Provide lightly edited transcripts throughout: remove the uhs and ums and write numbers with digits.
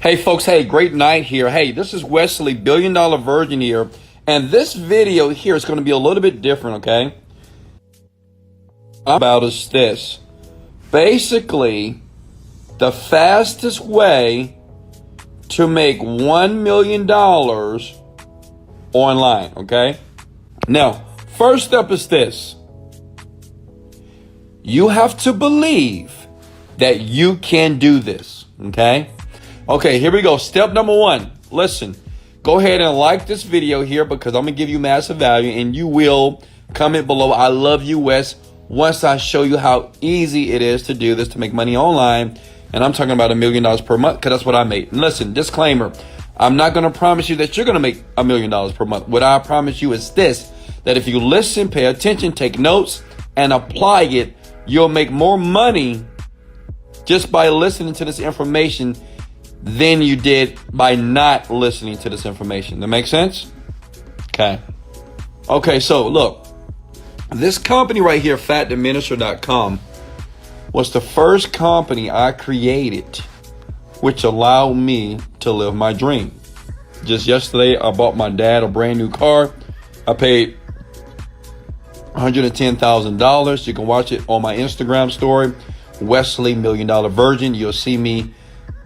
Hey folks, hey, great night here. Hey, this is Wesley, Billion Dollar Virgin here. And this video here is going to be a little bit different, okay? About is this. Basically, the fastest way to make $1 million online, okay? Now, first step is this. You have to believe that you can do this, okay? Okay, here we go. Step number one. Listen, go ahead and like this video here because I'm going to give you massive value, and you will comment below, I love you, Wes, once I show you how easy it is to do this, to make money online. And I'm talking about $1 million per month because that's what I made. And listen, disclaimer, I'm not going to promise you that you're going to make $1 million per month. What I promise you is this, that if you listen, pay attention, take notes, and apply it, you'll make more money just by listening to this information than you did by not listening to this information. That makes sense? Okay, so look, this company right here, fatdiminisher.com, was the first company I created which allowed me to live my dream. Just yesterday, I bought my dad a brand new car. I paid $110,000. You can watch it on my Instagram story, Wesley Million Dollar Virgin. You'll see me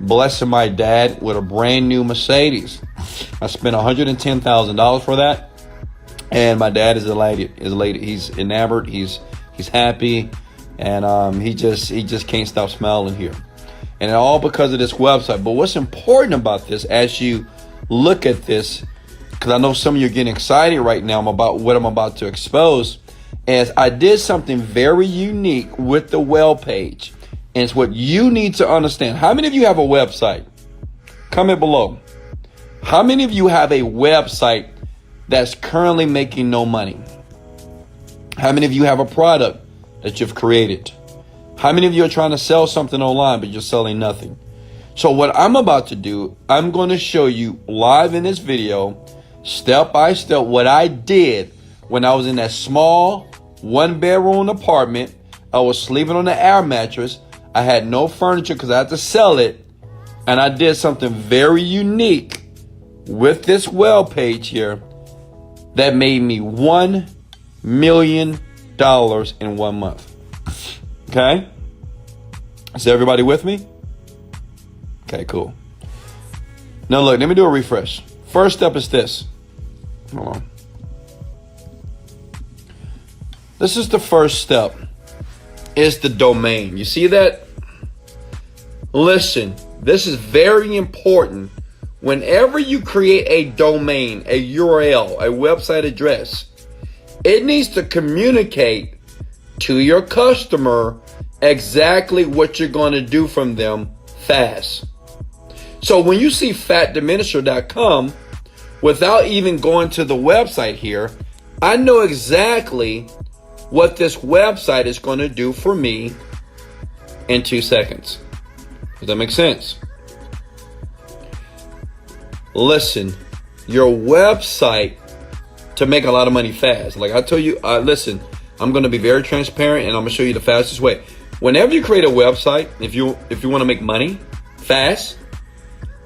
blessing my dad with a brand new Mercedes. I spent $110,000 for that, and my dad is elated. He's enamored. He's happy, and he just can't stop smiling here, and all because of this website. But what's important about this, as you look at this, because I know some of you are getting excited right now about what I'm about to expose, is I did something very unique with the web page. And it's what you need to understand. How many of you have a website? Comment below. How many of you have a website that's currently making no money? How many of you have a product that you've created? How many of you are trying to sell something online, but you're selling nothing? So what I'm about to do, I'm going to show you live in this video, step by step, what I did when I was in that small 1-bedroom apartment. I was sleeping on the air mattress. I had no furniture because I had to sell it. And I did something very unique with this web page here that made me $1 million in 1 month. Okay? Is everybody with me? Okay, cool. Now look, let me do a refresh. First step is this. Hold on. This is the first step. It's the domain. You see that? Listen, this is very important. Whenever you create a domain, a URL, a website address, it needs to communicate to your customer exactly what you're going to do from them fast. So when you see fatdiminisher.com, without even going to the website here, I know exactly what this website is going to do for me in 2 seconds. Does that make sense? Listen, your website to make a lot of money fast. Like I tell you, listen, I'm going to be very transparent, and I'm going to show you the fastest way. Whenever you create a website, if you want to make money fast,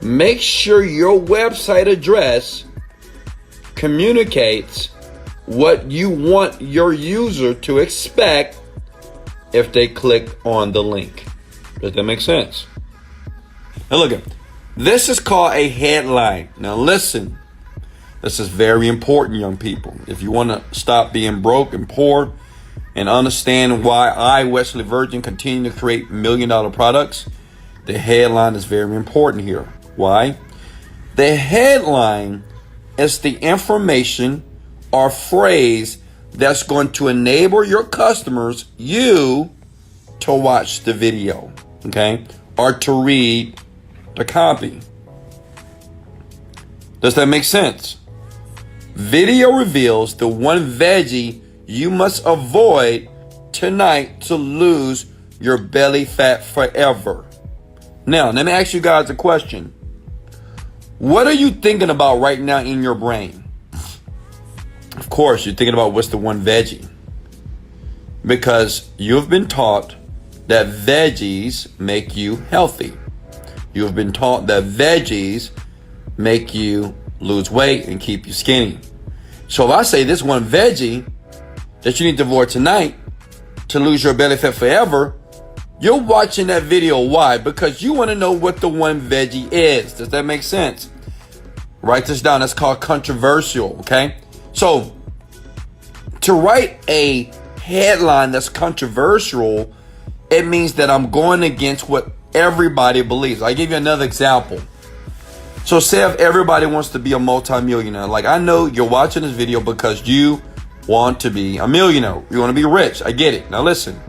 make sure your website address communicates what you want your user to expect if they click on the link. Does that make sense? Now look at this. Is called a headline. Now listen, this is very important, young people. If you want to stop being broke and poor and understand why I, Wesley Virgin, continue to create $1 million products, the headline is very important here. Why? The headline is the information or phrase that's going to enable your customers, you, to watch the video, okay? Or to read the copy. Does that make sense? Video reveals the one veggie you must avoid tonight to lose your belly fat forever. Now, let me ask you guys a question. What are you thinking about right now in your brain? Of course, you're thinking about what's the one veggie. Because you've been taught that veggies make you healthy. You have been taught that veggies make you lose weight and keep you skinny. So if I say this one veggie that you need to avoid tonight to lose your belly fat forever, you're watching that video. Why? Because you want to know what the one veggie is. Does that make sense? Write this down. That's called controversial, okay? So to write a headline that's controversial, it means that I'm going against what everybody believes. I'll give you another example. So say if everybody wants to be a multimillionaire. Like, I know you're watching this video because you want to be a millionaire. You want to be rich. I get it. Now listen.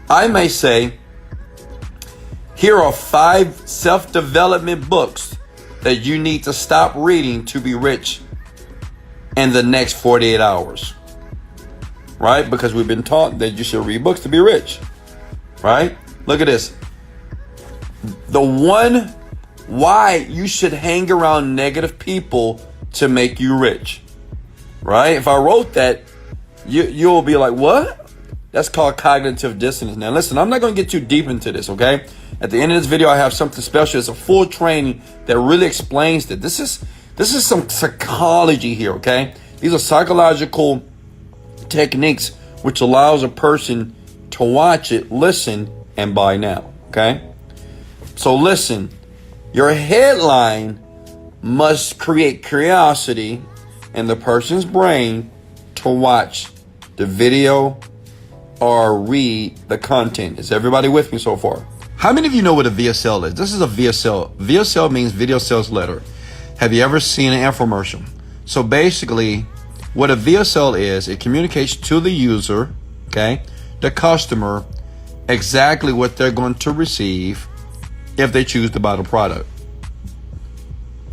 I may say, here are 5 self-development books that you need to stop reading to be rich in the next 48 hours. Right? Because we've been taught that you should read books to be rich. Right? Look at this. The one why you should hang around negative people to make you rich. Right? If I wrote that, you'll be like, what? That's called cognitive dissonance. Now listen, I'm not going to get too deep into this, okay? At the end of this video, I have something special. It's a full training that really explains that. This is some psychology here, okay? These are psychological techniques which allows a person to watch it, listen, and buy now, okay? So listen, your headline must create curiosity in the person's brain to watch the video or read the content. Is everybody with me so far? How many of you know what a VSL is? This is a VSL. VSL means video sales letter. Have you ever seen an infomercial? So basically, what a VSL is, it communicates to the user, okay, the customer, exactly what they're going to receive if they choose to buy the product.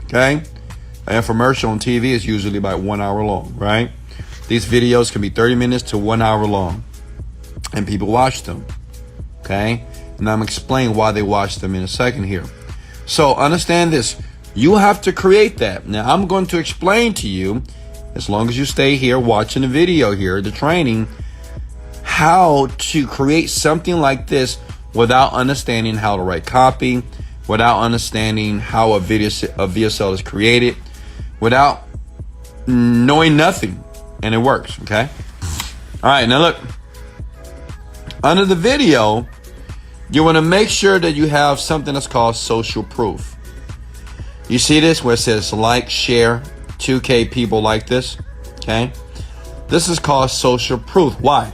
Okay? An infomercial on TV is usually about 1 hour long, right? These videos can be 30 minutes to 1 hour long. And people watch them, okay? And I'm explaining why they watch them in a second here. So understand this. You have to create that. Now I'm going to explain to you, as long as you stay here watching the video here, the training, how to create something like this without understanding how to write copy, without understanding how a VSL is created, without knowing nothing. And it works, okay? All right, now look. Under the video, you want to make sure that you have something that's called social proof. You see this where it says like, share, 2K people like this, okay? This is called social proof. Why?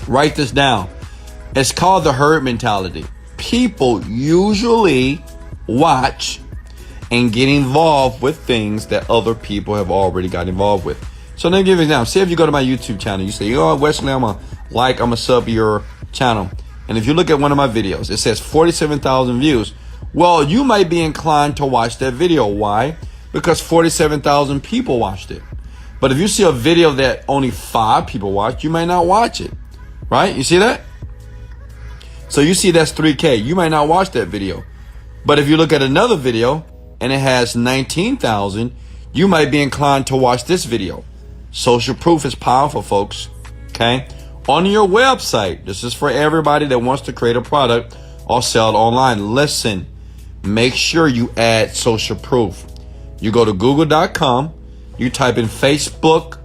Write this down. It's called the herd mentality. People usually watch and get involved with things that other people have already got involved with. So let me give you an example. Say if you go to my YouTube channel, you say, oh, Wesley, I'm a sub your channel. And if you look at one of my videos, it says 47,000 views. Well, you might be inclined to watch that video. Why? Because 47,000 people watched it. But if you see a video that only 5 people watched, you might not watch it. Right? You see that? So you see that's 3K. You might not watch that video. But if you look at another video and it has 19,000, you might be inclined to watch this video. Social proof is powerful, folks. Okay? On your website, this is for everybody that wants to create a product or sell it online. Listen, make sure you add social proof. You go to google.com, you type in Facebook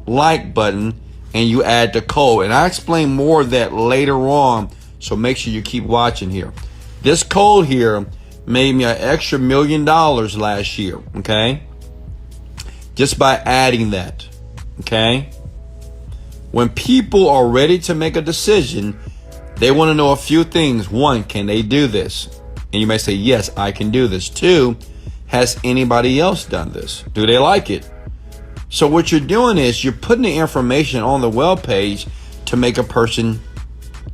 like button, and you add the code. And I explain more of that later on, so make sure you keep watching here. This code here made me an extra $1 million last year, okay? Just by adding that, okay? When people are ready to make a decision, they want to know a few things. 1, can they do this? And you may say, yes, I can do this. 2, has anybody else done this? Do they like it? So what you're doing is you're putting the information on the web page to make a person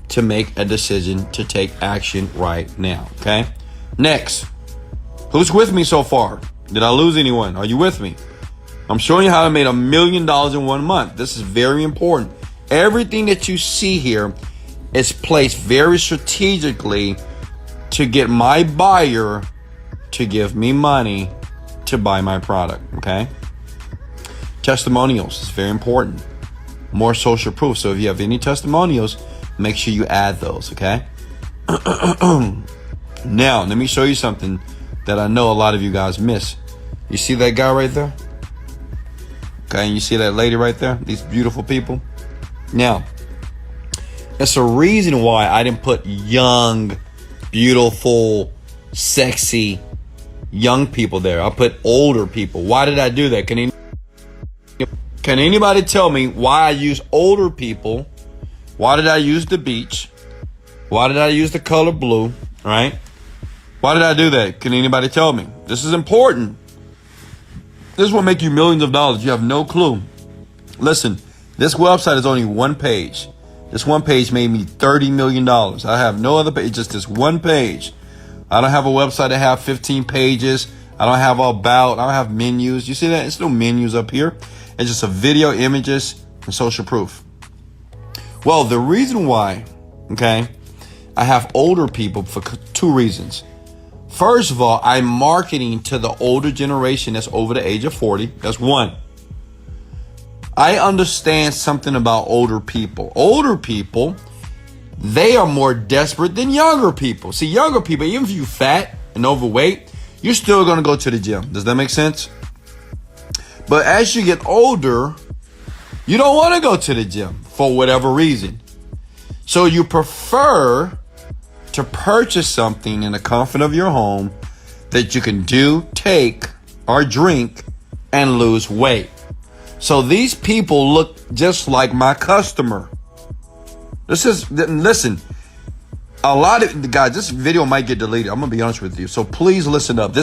to make a decision to take action right now, okay? Next, who's with me so far? Did I lose anyone? Are you with me? I'm showing you how I made $1 million in 1 month. This is very important. Everything that you see here is placed very strategically to get my buyer to give me money to buy my product, okay? Testimonials is very important. More social proof. So if you have any testimonials, make sure you add those, okay? Now, let me show you something that I know a lot of you guys miss. You see that guy right there? Okay, and you see that lady right there? These beautiful people? Now, it's a reason why I didn't put young, beautiful, sexy, young people there. I put older people. Why did I do that? Can anybody tell me why I use older people? Why did I use the beach? Why did I use the color blue? Right? Why did I do that? Can anybody tell me? This is important. This will make you millions of dollars. You have no clue. Listen, this website is only one page. This one page made me $30 million. I have no other page, just this one page. I don't have a website that have 15 pages. I don't have about, I don't have menus. You see that? It's no menus up here. It's just a video, images, and social proof. Well, the reason why, okay, I have older people for two reasons. First of all, I'm marketing to the older generation that's over the age of 40. That's one. I understand something about older people. Older people, they are more desperate than younger people. See, younger people, even if you're fat and overweight, you're still going to go to the gym. Does that make sense? But as you get older, you don't want to go to the gym for whatever reason. So you prefer to purchase something in the comfort of your home that you can do, take, or drink and lose weight. So these people look just like my customer. Listen, a lot of guys, this video might get deleted. I'm gonna be honest with you. So please listen up.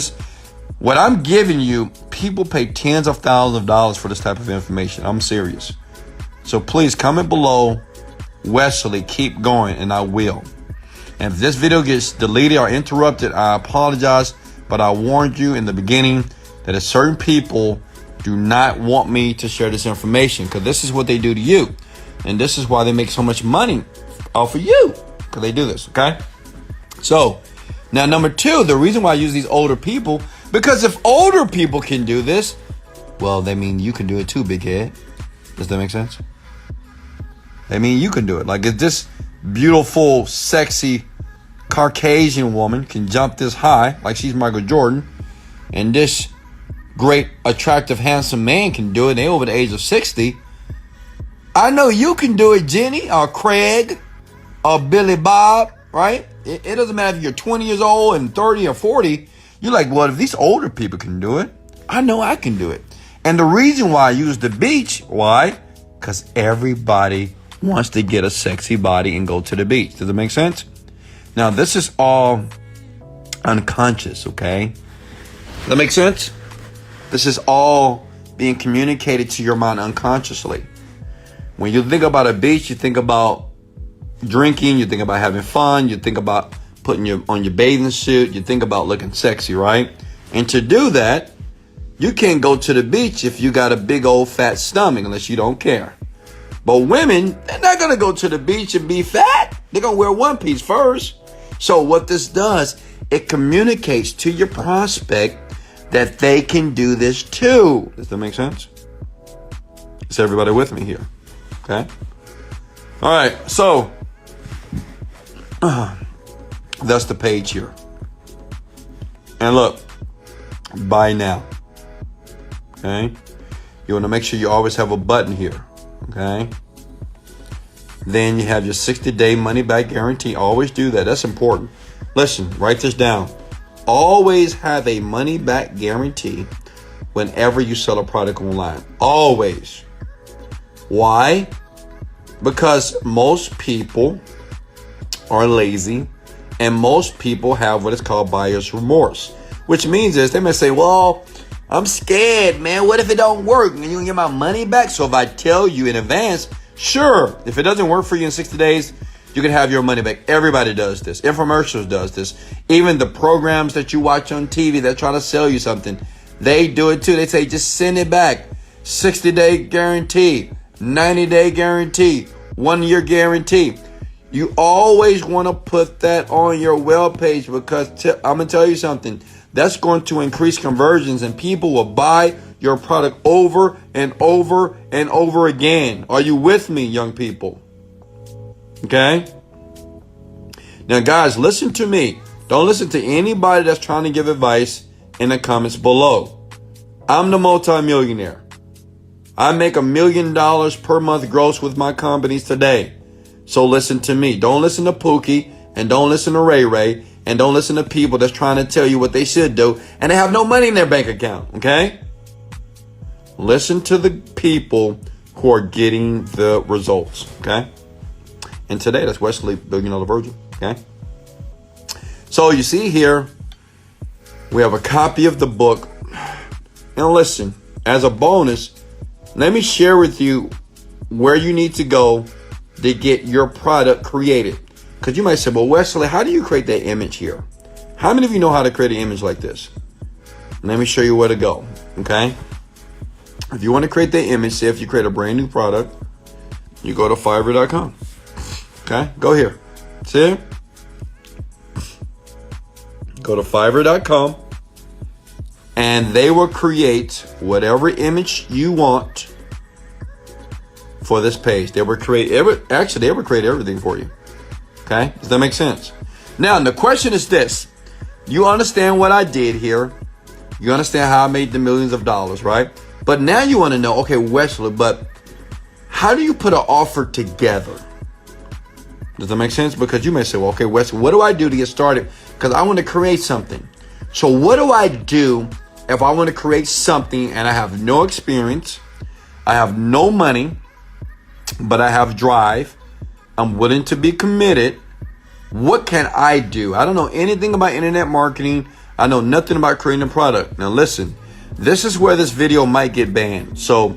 What I'm giving you, people pay tens of thousands of dollars for this type of information. I'm serious. So please comment below, Wesley, keep going, and I will. And if this video gets deleted or interrupted, I apologize, but I warned you in the beginning that certain people do not want me to share this information because this is what they do to you. And this is why they make so much money off of you, because they do this, okay? So, now number two, the reason why I use these older people, because if older people can do this, well, they mean you can do it too, big head. Does that make sense? They mean you can do it. Like if this beautiful, sexy Caucasian woman can jump this high, like she's Michael Jordan, and this great, attractive, handsome man can do it, they over the age of 60, I know you can do it, Jenny, or Craig, or Billy Bob, right? It doesn't matter if you're 20 years old and 30 or 40. You're like, well, if these older people can do it, I know I can do it. And the reason why I use the beach, why? Because everybody wants to get a sexy body and go to the beach. Does it make sense? Now, this is all unconscious, okay? Does that make sense? This is all being communicated to your mind unconsciously. When you think about a beach, you think about drinking, you think about having fun, you think about putting on your bathing suit, you think about looking sexy, right? And to do that, you can't go to the beach if you got a big old fat stomach unless you don't care. But women, they're not going to go to the beach and be fat. They're going to wear one piece first. So what this does, it communicates to your prospect that they can do this too. Does that make sense? Is everybody with me here? Okay. All right. So that's the page here. And look, buy now. Okay. You want to make sure you always have a button here. Okay. Then you have your 60-day money back guarantee. Always do that. That's important. Listen, write this down. Always have a money back guarantee whenever you sell a product online. Always. Why? Because most people are lazy and most people have what is called buyer's remorse, which means is they may say, well, I'm scared, man. What if it don't work? And you can get my money back. So if I tell you in advance, sure, if it doesn't work for you in 60 days, you can have your money back. Everybody does this. Infomercials does this. Even the programs that you watch on TV that try to sell you something, they do it too. They say, just send it back. 60-day guarantee, 90-day guarantee, 1-year guarantee. You always want to put that on your web page because I'm going to tell you something. That's going to increase conversions and people will buy your product over and over and over again. Are you with me, young people? Okay? Now, guys, listen to me. Don't listen to anybody that's trying to give advice in the comments below. I'm the multimillionaire. I make $1 million per month gross with my companies today. So listen to me. Don't listen to Pookie, and don't listen to Ray Ray, and don't listen to people that's trying to tell you what they should do and they have no money in their bank account, okay? Listen to the people who are getting the results, okay? And today, that's Wesley, $1 Billion Virgin, okay? So you see here, we have a copy of the book. And listen, as a bonus, let me share with you where you need to go to get your product created. Because you might say, well, Wesley, how do you create that image here? How many of you know how to create an image like this? Let me show you where to go, okay? If you want to create that image, say if you create a brand new product, you go to Fiverr.com. Okay, go here. See it? Go to Fiverr.com, and they will create whatever image you want for this page. They will create everything for you. Okay, does that make sense? Now, the question is this. You understand what I did here. You understand how I made the millions of dollars, right? But now you want to know, okay, Wesley, but how do you put an offer together? Does that make sense? Because you may say, well, okay, Wesley, what do I do to get started? Because I want to create something. So what do I do if I want to create something and I have no experience, I have no money, but I have drive, I'm willing to be committed? What can I do? I don't know anything about internet marketing. I know nothing about creating a product. Now listen, this is where this video might get banned. So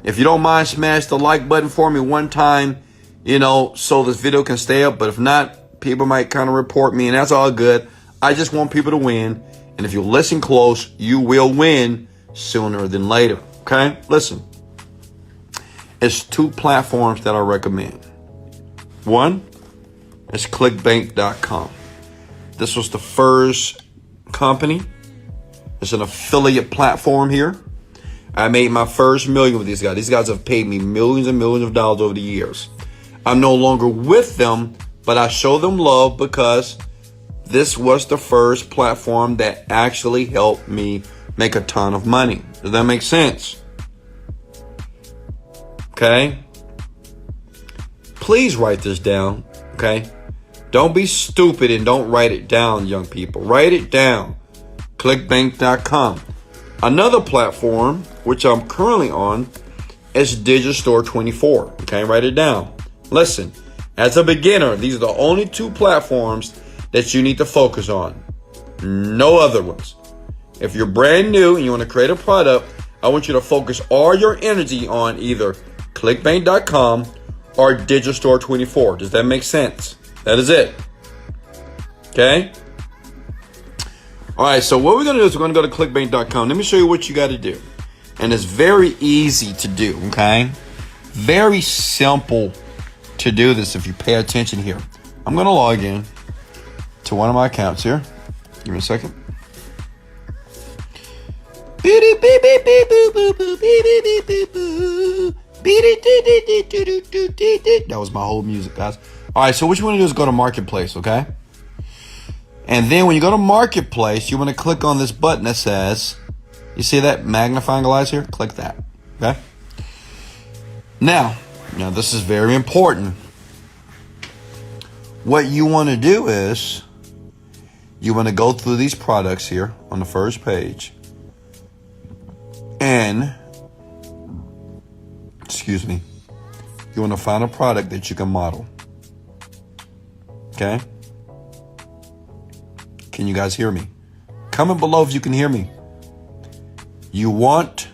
if you don't mind, smash the like button for me one time, so this video can stay up. But if not, people might kind of report me, and that's all good. I just want people to win. And if you listen close, you will win sooner than later. Okay? Listen. It's 2 platforms that I recommend. One is clickbank.com. This was the first company. It's an affiliate platform here. I made my first million with these guys. These guys have paid me millions and millions of dollars over the years. I'm no longer with them, but I show them love because this was the first platform that actually helped me make a ton of money. Does that make sense? Okay? Please write this down, okay? Don't be stupid and don't write it down, young people. Write it down. Clickbank.com. Another platform, which I'm currently on, is Digistore24. Okay, write it down. Listen, as a beginner, these are the only 2 platforms that you need to focus on. No other ones. If you're brand new and you want to create a product, I want you to focus all your energy on either clickbank.com or Digistore24. Does that make sense? That is it. Okay? All right, so what we're going to do is we're going to go to clickbank.com. Let me show you what you got to do. And it's very easy to do, okay? Very simple to do this if you pay attention here. I'm going to log in to one of my accounts here. Give me a second. That was my whole music, guys. All right, so what you want to do is go to Marketplace, okay? And then when you go to Marketplace, you want to click on this button that says, you see that magnifying glass here? Click that, okay? Now this is very important. What you want to do is you want to go through these products here on the first page. And, you want to find a product that you can model. Okay? Can you guys hear me? Comment below if you can hear me. You want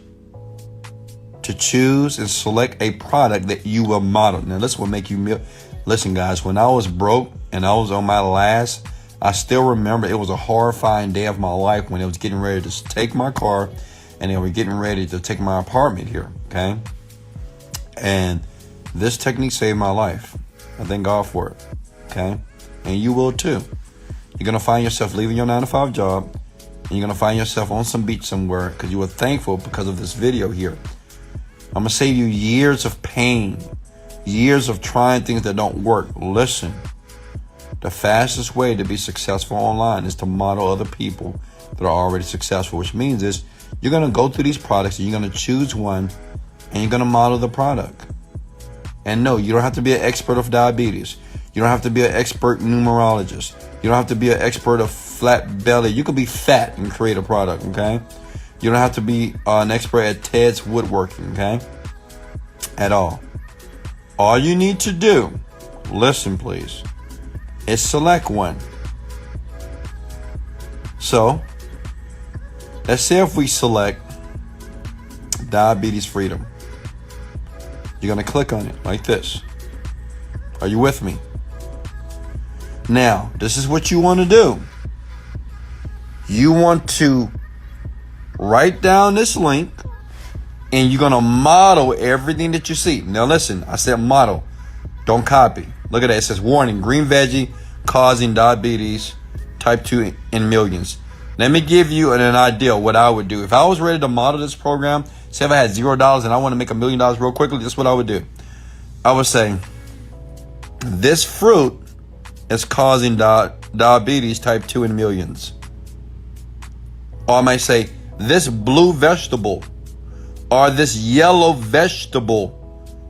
to choose and select a product that you will model. Now, this will make you... Listen, guys, when I was broke and I was on my last, I still remember it was a horrifying day of my life when it was getting ready to take my car and they were getting ready to take my apartment here, okay? And this technique saved my life. I thank God for it, okay? And you will too. You're going to find yourself leaving your 9-to-5 job and you're going to find yourself on some beach somewhere because you were thankful because of this video here. I'm going to save you years of pain, years of trying things that don't work. Listen, The fastest way to be successful online is to model other people that are already successful, which means is you're going to go through these products and you're going to choose one and you're going to model the product. And no, you don't have to be an expert of diabetes. You don't have to be an expert numerologist. You don't have to be an expert of flat belly. You could be fat and create a product, okay? You don't have to be an expert at Ted's woodworking, okay? At all. All you need to do, listen please, is select one. So, let's say if we select diabetes freedom. You're going to click on it like this. Are you with me? Now, this is what you want to do. You want to write down this link and you're going to model everything that you see. Now listen, I said model. Don't copy. Look at that. It says warning, green veggie causing diabetes type 2 in millions. Let me give you an idea of what I would do. If I was ready to model this program, say if I had $0 and I want to make $1 million real quickly, this is what I would do. I would say, this fruit is causing diabetes type 2 in millions. Or I might say, this blue vegetable or this yellow vegetable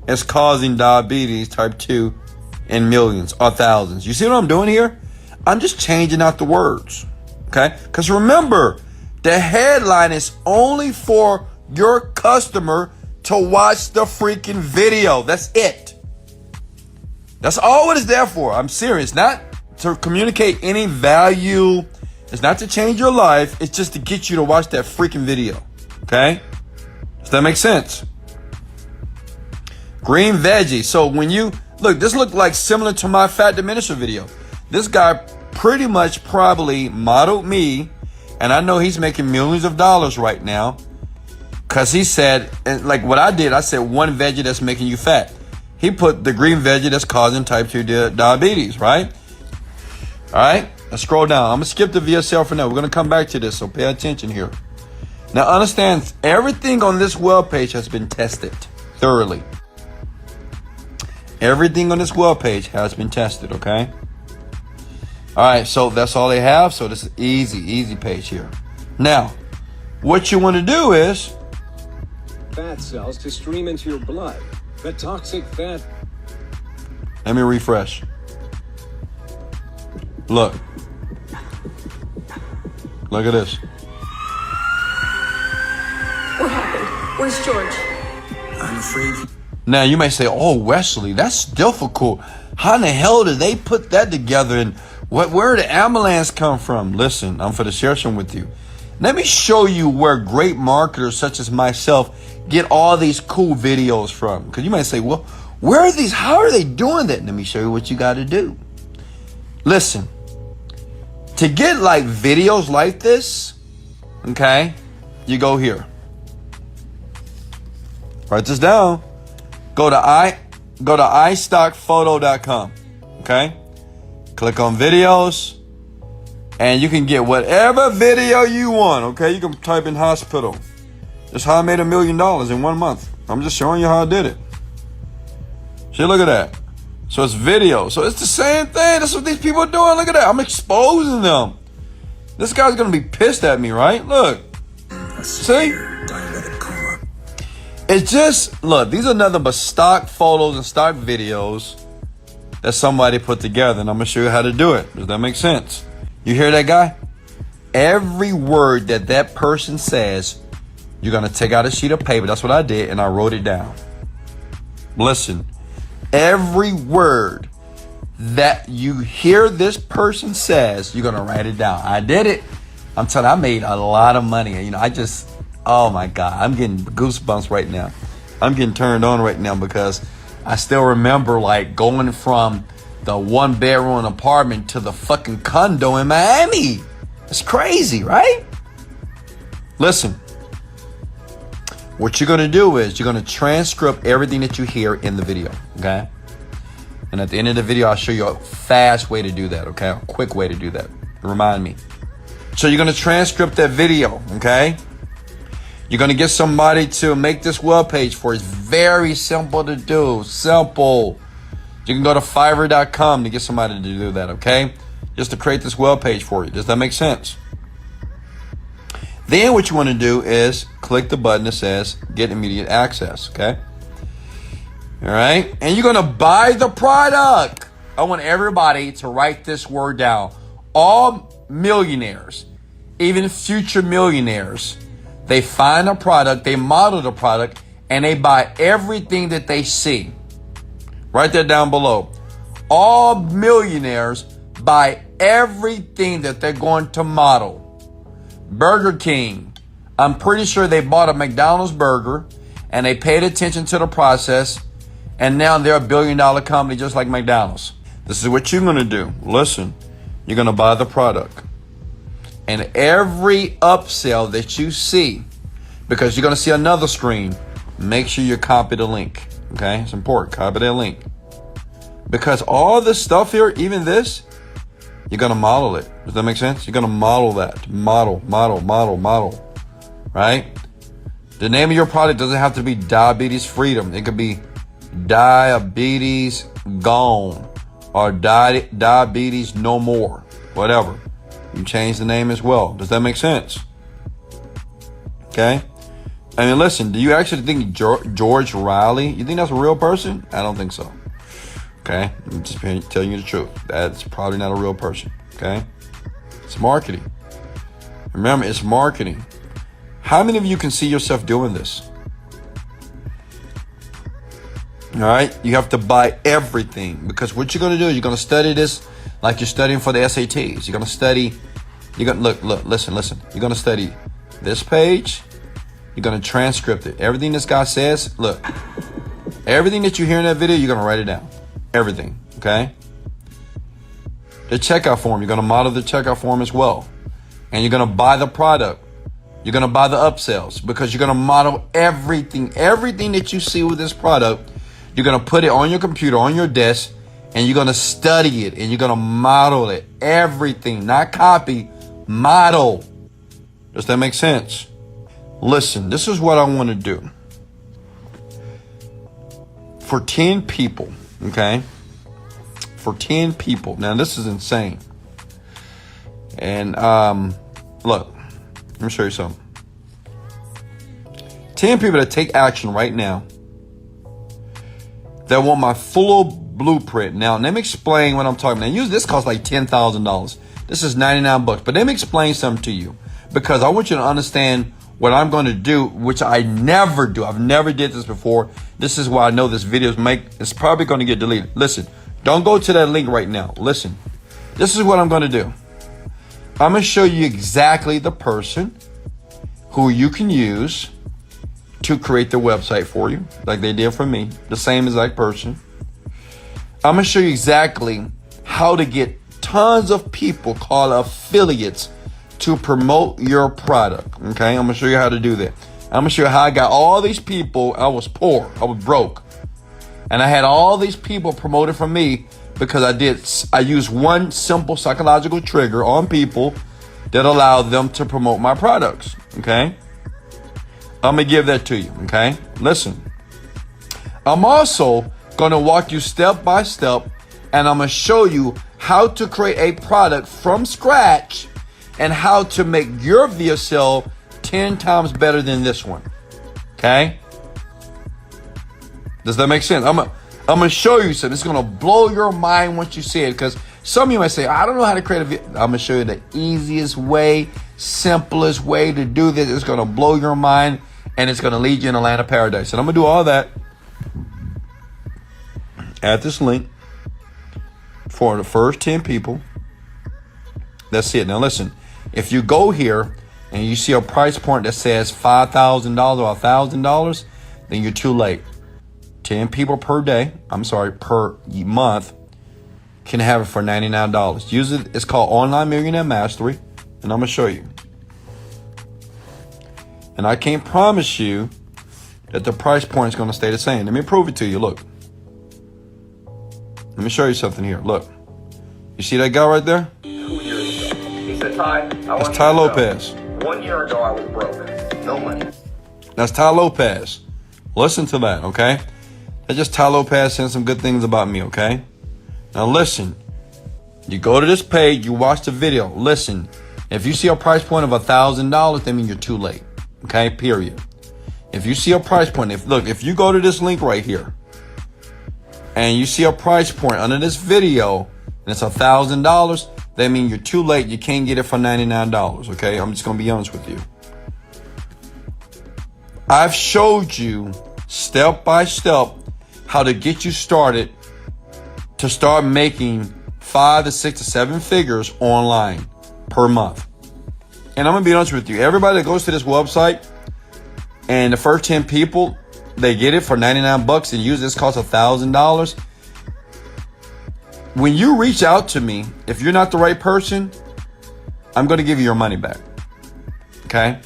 is causing diabetes type 2 in millions or thousands. You see what I'm doing here? I'm just changing out the words. Okay? Because remember, the headline is only for your customer to watch the freaking video. That's it. That's all it is there for. I'm serious. Not to communicate any value. It's not to change your life. It's just to get you to watch that freaking video. Okay? Does that make sense? Green veggie. So when you look, this looked like similar to my fat diminisher video. This guy pretty much probably modeled me, and I know he's making millions of dollars right now because he said, and like what I did, I said one veggie that's making you fat. He put the green veggie that's causing type 2 diabetes, right? All right, let's scroll down. I'm going to skip the VSL for now. We're going to come back to this, so pay attention here. Now understand, everything on this web page has been tested thoroughly. Everything on this web page has been tested, okay? All right, so that's all they have. So this is easy page here. Now, what you want to do is fat cells to stream into your blood. The toxic fat. Let me refresh. Look at this. What happened? Where's George? I'm afraid. Now you may say, "Oh, Wesley, that's difficult. How in the hell did they put that together? And where did the ambulance come from?" Listen, I'm for to share some with you. Let me show you where great marketers such as myself get all these cool videos from. Because you might say, "Well, where are these? How are they doing that?" Let me show you what you got to do. Listen, to get like videos like this, okay, you go here. Write this down. Go to iStockPhoto.com. Okay? Click on videos and you can get whatever video you want. Okay? You can type in hospital. That's how I made $1 million in 1 month. I'm just showing you how I did it. See, look at that. So it's video. So it's the same thing. That's what these people are doing. Look at that. I'm exposing them. This guy's going to be pissed at me, right? Look. See? It's just, look, these are nothing but stock photos and stock videos that somebody put together, and I'm going to show you how to do it. Does that make sense? You hear that guy? Every word that person says, you're going to take out a sheet of paper. That's what I did, and I wrote it down. Listen, every word that you hear this person says, you're going to write it down. I did it. I'm telling you, I made a lot of money. You know, oh my God, I'm getting goosebumps right now. I'm getting turned on right now because I still remember like going from the 1-bedroom apartment to the fucking condo in Miami. It's crazy, right? Listen, what you're going to do is you're going to transcript everything that you hear in the video, okay? And at the end of the video, I'll show you a fast way to do that, okay? A quick way to do that. Remind me. So you're going to transcript that video, okay? You're going to get somebody to make this web page for you. It's very simple to do. Simple. You can go to Fiverr.com to get somebody to do that, okay? Just to create this web page for you. Does that make sense? Then what you want to do is click the button that says get immediate access, okay? All right, and you're going to buy the product. I want everybody to write this word down. All millionaires, even future millionaires, they find a product, they model the product, and they buy everything that they see. Write that down below. All millionaires buy everything that they're going to model. Burger King, I'm pretty sure they bought a McDonald's burger and they paid attention to the process, and now they're $1 billion company just like McDonald's. This is what you're going to do. Listen, you're going to buy the product. And every upsell that you see, because you're going to see another screen, make sure you copy the link. Okay, it's important. Copy that link. Because all this stuff here, even this, you're going to model it. Does that make sense? You're going to model that. Model. Right? The name of your product doesn't have to be Diabetes Freedom. It could be Diabetes Gone or Diabetes No More. Whatever. You change the name as well. Does that make sense? Okay? I mean, listen, do you actually think George Riley, you think that's a real person? I don't think so. Okay? I'm just telling you the truth. That's probably not a real person. Okay? It's marketing. Remember, it's marketing. How many of you can see yourself doing this? All right? You have to buy everything, because what you're going to do is you're going to study this like you're studying for the SATs. You're going to study, you're going to look, listen. You're going to study this page. You're going to transcript it. Everything this guy says, look, everything that you hear in that video, you're going to write it down. Everything, okay? The checkout form, you're going to model the checkout form as well. And you're going to buy the product. You're going to buy the upsells, because you're going to model everything. Everything that you see with this product, you're going to put it on your computer, on your desk, and you're going to study it, and you're going to model it. Everything, not copy, model. Does that make sense? Listen, this is what I want to do. For 10 people, okay? For 10 people. Now, this is insane. And, look, let me show you something. 10 people that take action right now that want my full blueprint. Now, let me explain what I'm talking about. Usually this costs like $10,000. This is $99, but let me explain something to you, because I want you to understand what I'm going to do, which I never do. I've never did this before. This is why I know this video it's probably going to get deleted. Listen, don't go to that link right now. Listen, this is what I'm going to do. I'm going to show you exactly the person who you can use to create the website for you, like they did for me, the same exact person. I'm going to show you exactly how to get tons of people called affiliates to promote your product. Okay, I'm gonna show you how to do that. I'm gonna show you how I got all these people. I was poor, I was broke, and I had all these people promoted from me because I used one simple psychological trigger on people that allowed them to promote my products. Okay, I'm gonna give that to you. Okay, listen. I'm also gonna walk you step by step, and I'm gonna show you how to create a product from scratch and how to make your VSL 10 times better than this one. Okay? Does that make sense? I'm gonna show you something. It's gonna blow your mind once you see it, because some of you might say, I don't know how to create a video. I'm gonna show you the easiest way, simplest way to do this. It's gonna blow your mind, and it's gonna lead you in a land of paradise. And I'm gonna do all that at this link for the first 10 people. That's it. Now listen, if you go here and you see a price point that says $5,000 or $1,000, then you're too late. 10 people per day, per month, can have it for $99. Usually it's called Online Millionaire Mastery, and I'm going to show you. And I can't promise you that the price point is going to stay the same. Let me prove it to you. Look. Let me show you something here. Look. You see that guy right there? 2 years ago. He said, Ty, that's Ty Lopez. 1 year ago, I was broke. No money. That's Ty Lopez. Listen to that, okay? That's just Ty Lopez saying some good things about me, okay? Now listen, you go to this page, you watch the video. Listen, if you see a price point of $1,000, that means you're too late, okay? Period. If you see a price point, if you go to this link right here, and you see a price point under this video, and it's $1,000, that means you're too late. You can't get it for $99, okay? I'm just going to be honest with you. I've showed you step by step how to get you started to start making 5 to 6 to 7 figures online per month. And I'm going to be honest with you. Everybody that goes to this website and the first 10 people, they get it for 99 bucks and use this costs $1,000. When you reach out to me, if you're not the right person, I'm going to give you your money back. Okay?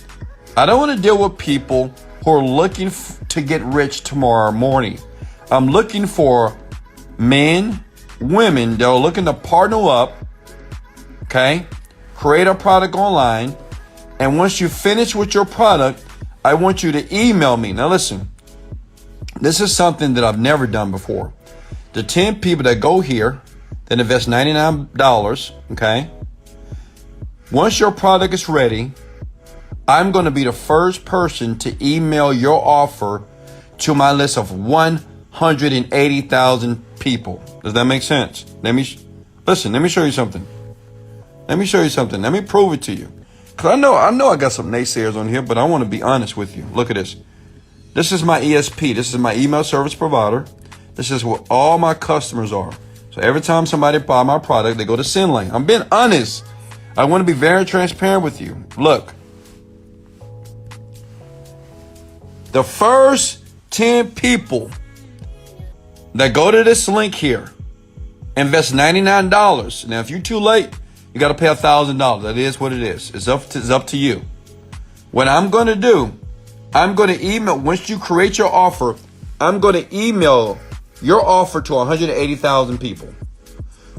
I don't want to deal with people who are looking to get rich tomorrow morning. I'm looking for men, women that are looking to partner up, okay? Create a product online. And once you finish with your product, I want you to email me. Now listen, this is something that I've never done before. The 10 people that go here, that invest $99, okay? Once your product is ready, I'm going to be the first person to email your offer to my list of 180,000 people. Does that make sense? Let me show you something. Let me prove it to you. Because I know I got some naysayers on here, but I want to be honest with you. Look at this. This is my ESP. This is my email service provider. This is where all my customers are. So every time somebody buy my product, they go to SendLane. I'm being honest. I want to be very transparent with you. Look. The first 10 people that go to this link here invest $99. Now, if you're too late, you got to pay $1,000. That is what it is. It's up to you. What I'm going to do, I'm going to email, once you create your offer, I'm going to email your offer to 180,000 people.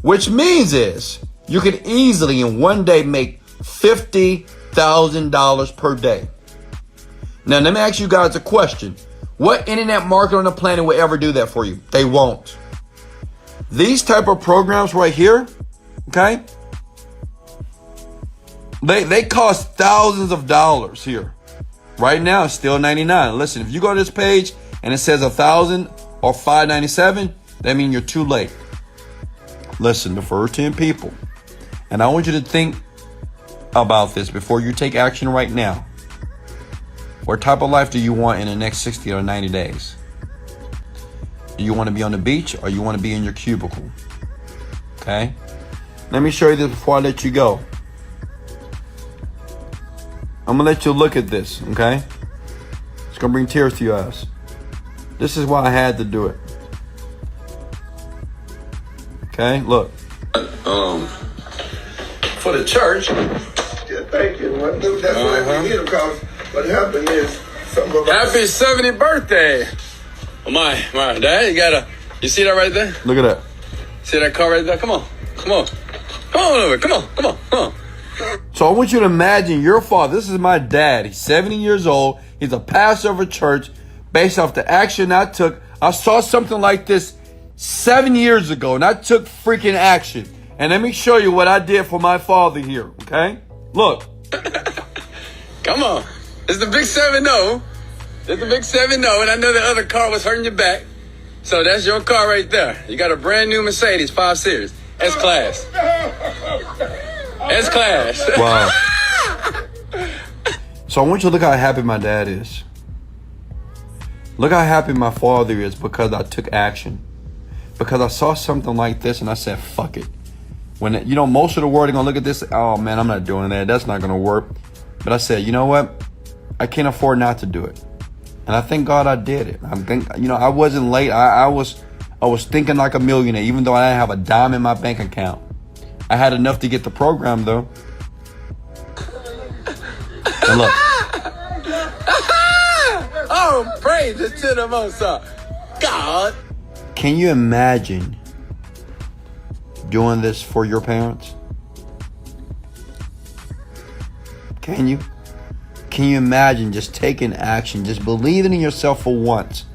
Which means is you can easily in one day make $50,000 per day. Now, let me ask you guys a question. What internet marketer on the planet will ever do that for you? They won't. These type of programs right here, okay? They cost thousands of dollars here. Right now, it's still $99. Listen, if you go to this page and it says $1,000 or $597, that means you're too late. Listen, the first 10 people, and I want you to think about this before you take action right now. What type of life do you want in the next 60 or 90 days? Do you want to be on the beach or you want to be in your cubicle? Okay? Let me show you this before I let you go. I'm going to let you look at this, okay? It's going to bring tears to your eyes. This is why I had to do it. Okay, look. For the church. Yeah, thank you. That's what we need because what happened is some of us. Happy 70th birthday. Oh my dad, you see that right there? Look at that. See that car right there? Come on over. Come on. So I want you to imagine your father. This is my dad. He's 70 years old. He's a pastor of a church. Based off the action I took, I saw something like this 7 years ago, and I took freaking action. And let me show you what I did for my father here, okay? Look. Come on. It's the big 7-0. It's the big 7-0, and I know the other car was hurting your back. So that's your car right there. You got a brand new Mercedes 5 Series. S-Class. S-Class. Wow. So I want you to look how happy my dad is. Look how happy my father is because I took action. Because I saw something like this and I said, fuck it. When, most of the world are going to look at this, oh man, I'm not doing that. That's not going to work. But I said, you know what? I can't afford not to do it. And I thank God I did it. I wasn't late. I was thinking like a millionaire, even though I didn't have a dime in my bank account. I had enough to get the program though. And look. Oh, praise it to the Most High God. Can you imagine doing this for your parents? Can you? Can you imagine just taking action, just believing in yourself for once?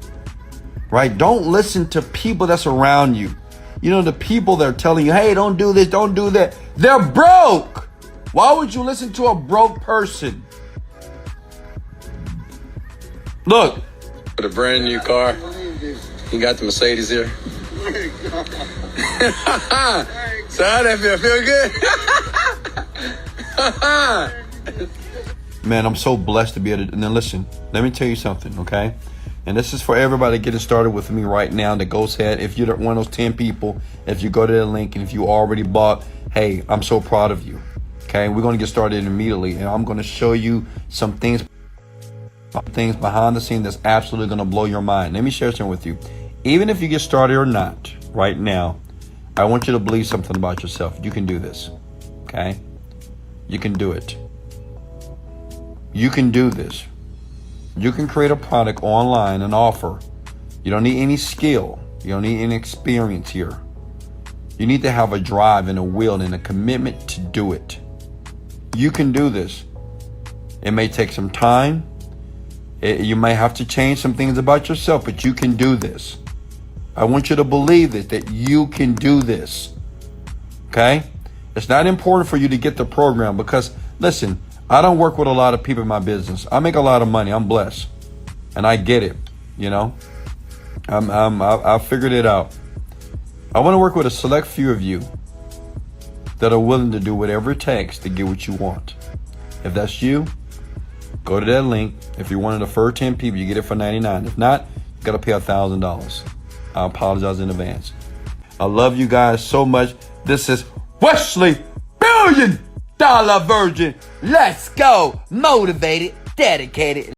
right? Don't listen to people that's around you. You know, the people that are telling you, hey, don't do this, don't do that. They're broke. Why would you listen to a broke person? Look. With a brand new car. You got the Mercedes here. So how that feel? Feel good? Man, I'm so blessed to be able to. And then listen, let me tell you something, okay? And this is for everybody getting started with me right now that goes ahead. If you're one of those 10 people, if you go to the link and if you already bought, hey, I'm so proud of you. Okay, we're going to get started immediately. And I'm going to show you some things behind the scene that's absolutely going to blow your mind. Let me share something with you. Even if you get started or not right now, I want you to believe something about yourself. You can do this. Okay? You can do it. You can do this. You can create a product online and offer. You don't need any skill. You don't need any experience here. You need to have a drive and a will and a commitment to do it. You can do this. It may take some time. You may have to change some things about yourself, but you can do this. I want you to believe this, that you can do this. Okay? It's not important for you to get the program because, listen, I don't work with a lot of people in my business. I make a lot of money. I'm blessed. And I get it, you know. I figured it out. I want to work with a select few of you that are willing to do whatever it takes to get what you want. If that's you, go to that link. If you're one of the first 10 people, you get it for $99. If not, you got to pay $1,000. I apologize in advance. I love you guys so much. This is Wesley $1 Billion Virgin. Let's go. Motivated, dedicated.